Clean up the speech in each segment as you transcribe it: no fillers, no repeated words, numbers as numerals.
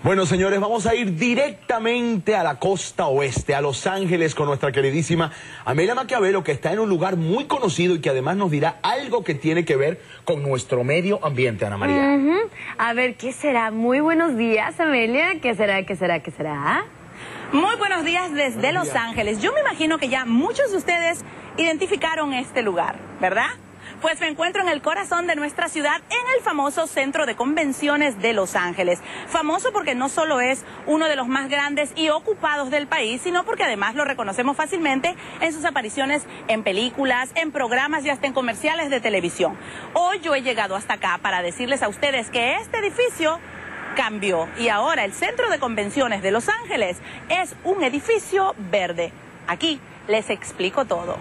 Bueno, señores, vamos a ir directamente a la costa oeste, a Los Ángeles, con nuestra queridísima Amelia Maquiavelo, que está en un lugar muy conocido y que además nos dirá algo que tiene que ver con nuestro medio ambiente, Ana María. A ver, ¿qué será? Muy buenos días, Amelia. ¿Qué será? ¿Qué será? ¿Qué será? Muy buenos días desde Los Ángeles. Yo me imagino que ya muchos de ustedes identificaron este lugar, ¿verdad? Pues me encuentro en el corazón de nuestra ciudad, en el famoso Centro de Convenciones de Los Ángeles. Famoso porque no solo es uno de los más grandes y ocupados del país, sino porque además lo reconocemos fácilmente en sus apariciones en películas, en programas y hasta en comerciales de televisión. Hoy yo he llegado hasta acá para decirles a ustedes que este edificio cambió y ahora el Centro de Convenciones de Los Ángeles es un edificio verde. Aquí les explico todo.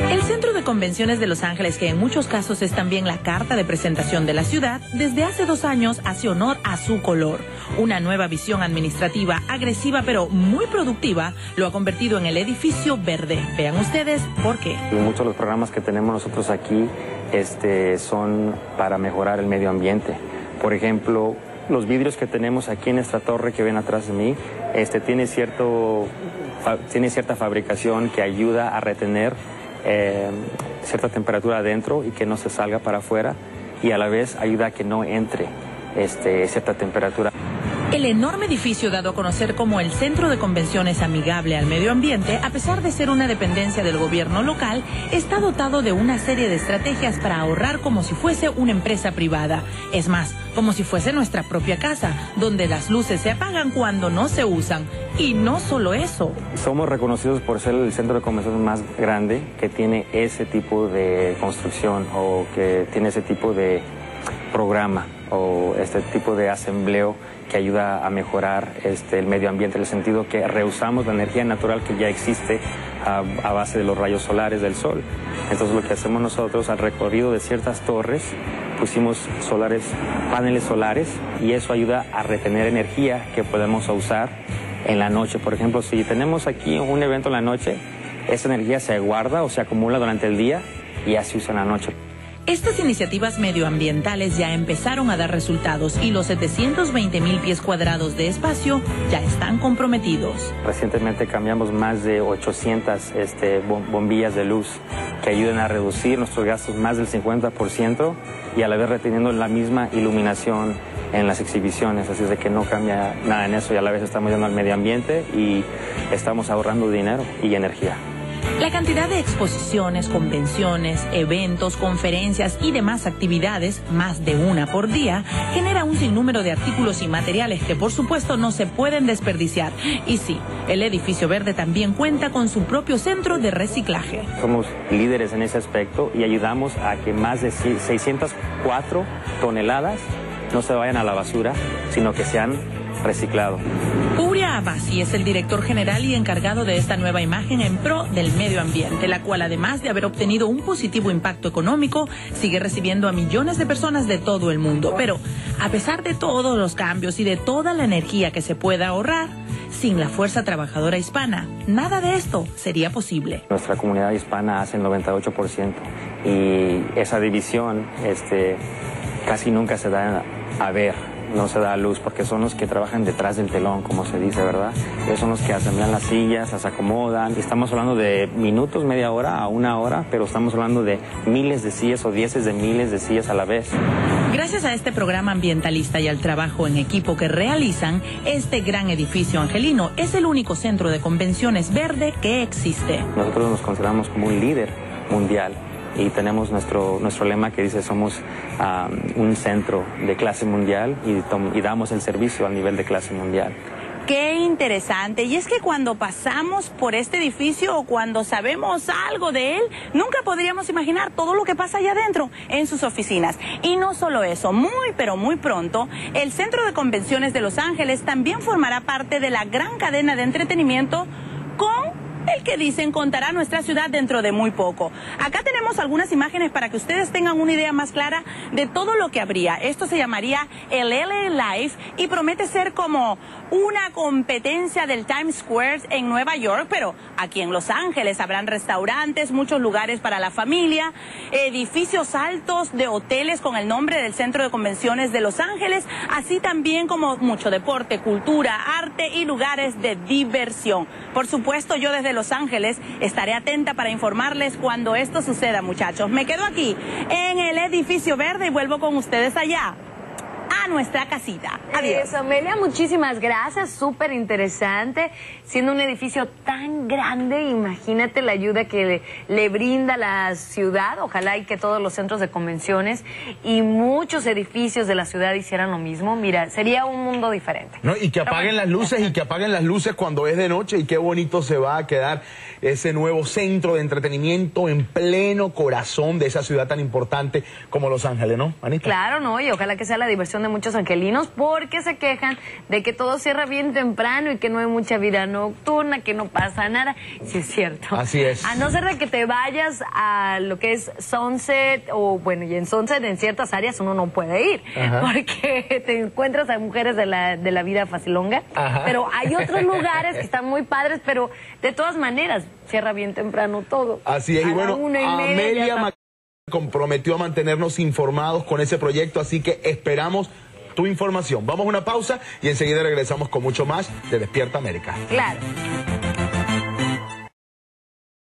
El Centro de Convenciones de Los Ángeles, que en muchos casos es también la carta de presentación de la ciudad, desde hace 2 años hace honor a su color. Una nueva visión administrativa, agresiva pero muy productiva, lo ha convertido en el edificio verde. Vean ustedes por qué. Muchos de los programas que tenemos nosotros aquí son para mejorar el medio ambiente. Por ejemplo, los vidrios que tenemos aquí en esta torre que ven atrás de mí, tiene cierta fabricación que ayuda a retener cierta temperatura adentro y que no se salga para afuera, y a la vez ayuda a que no entre cierta temperatura. El enorme edificio, dado a conocer como el Centro de Convenciones Amigable al Medio Ambiente, a pesar de ser una dependencia del gobierno local, está dotado de una serie de estrategias para ahorrar como si fuese una empresa privada. Es más, como si fuese nuestra propia casa, donde las luces se apagan cuando no se usan. Y no solo eso. Somos reconocidos por ser el centro de convenciones más grande que tiene ese tipo de construcción, o que tiene ese tipo de programa, o este tipo de asambleo que ayuda a mejorar el medio ambiente, en el sentido que reusamos la energía natural que ya existe a base de los rayos solares del sol. Entonces lo que hacemos nosotros, al recorrido de ciertas torres, pusimos paneles solares, y eso ayuda a retener energía que podemos usar en la noche. Por ejemplo, si tenemos aquí un evento en la noche, esa energía se guarda o se acumula durante el día y ya se usa en la noche. Estas iniciativas medioambientales ya empezaron a dar resultados y los 720,000 pies cuadrados de espacio ya están comprometidos. Recientemente cambiamos más de 800 bombillas de luz que ayudan a reducir nuestros gastos más del 50%, y a la vez reteniendo la misma iluminación en las exhibiciones, así es de que no cambia nada en eso, y a la vez estamos ayudando al medio ambiente y estamos ahorrando dinero y energía. La cantidad de exposiciones, convenciones, eventos, conferencias y demás actividades, más de una por día, genera un sinnúmero de artículos y materiales que por supuesto no se pueden desperdiciar. Y sí, el edificio verde también cuenta con su propio centro de reciclaje. Somos líderes en ese aspecto y ayudamos a que más de 604 toneladas no se vayan a la basura, sino que sean reciclados. Uria Abasi es el director general y encargado de esta nueva imagen en pro del medio ambiente, la cual, además de haber obtenido un positivo impacto económico, sigue recibiendo a millones de personas de todo el mundo. Pero, a pesar de todos los cambios y de toda la energía que se pueda ahorrar, sin la fuerza trabajadora hispana, nada de esto sería posible. Nuestra comunidad hispana hace el 98%, y esa división casi nunca se da a ver. No se da a luz, porque son los que trabajan detrás del telón, como se dice, ¿verdad? Ellos son los que asamblean las sillas, las acomodan. Estamos hablando de minutos, media hora a 1 hora, pero estamos hablando de miles de sillas o dieces de miles de sillas a la vez. Gracias a este programa ambientalista y al trabajo en equipo que realizan, este gran edificio angelino es el único centro de convenciones verde que existe. Nosotros nos consideramos como un líder mundial, y tenemos nuestro lema que dice: somos un centro de clase mundial y damos el servicio a nivel de clase mundial. Qué interesante. Y es que cuando pasamos por este edificio, o cuando sabemos algo de él, nunca podríamos imaginar todo lo que pasa allá adentro, en sus oficinas. Y no solo eso, pero muy pronto, el Centro de Convenciones de Los Ángeles también formará parte de la gran cadena de entretenimiento con el que dicen contará nuestra ciudad dentro de muy poco. Acá tenemos algunas imágenes para que ustedes tengan una idea más clara de todo lo que habría. Esto se llamaría el LA Live y promete ser como una competencia del Times Square en Nueva York, pero aquí en Los Ángeles habrán restaurantes, muchos lugares para la familia, edificios altos de hoteles con el nombre del Centro de Convenciones de Los Ángeles, así también como mucho deporte, cultura, arte y lugares de diversión. Por supuesto, yo desde Los Ángeles estaré atenta para informarles cuando esto suceda, muchachos. Me quedo aquí en el edificio verde y vuelvo con ustedes allá a nuestra casita. Adiós. Amelia, muchísimas gracias, súper interesante. Siendo un edificio tan grande, imagínate la ayuda que le brinda la ciudad. Ojalá y que todos los centros de convenciones y muchos edificios de la ciudad hicieran lo mismo. Mira, sería un mundo diferente. No, y que apaguen las luces y que apaguen las luces cuando es de noche, y qué bonito se va a quedar ese nuevo centro de entretenimiento en pleno corazón de esa ciudad tan importante como Los Ángeles, ¿no, Anita? Claro, no, y ojalá que sea la diversión de muchos angelinos, porque se quejan de que todo cierra bien temprano y que no hay mucha vida nocturna, que no pasa nada. Sí, es cierto. Así es. A no ser de que te vayas a lo que es Sunset, o bueno, y en Sunset en ciertas áreas uno no puede ir, porque te encuentras a mujeres de la vida facilonga. Pero hay otros lugares que están muy padres, pero de todas maneras cierra bien temprano todo. Así es, y bueno, Amelia comprometió a mantenernos informados con ese proyecto, así que esperamos tu información. Vamos a una pausa y enseguida regresamos con mucho más de Despierta América. Claro.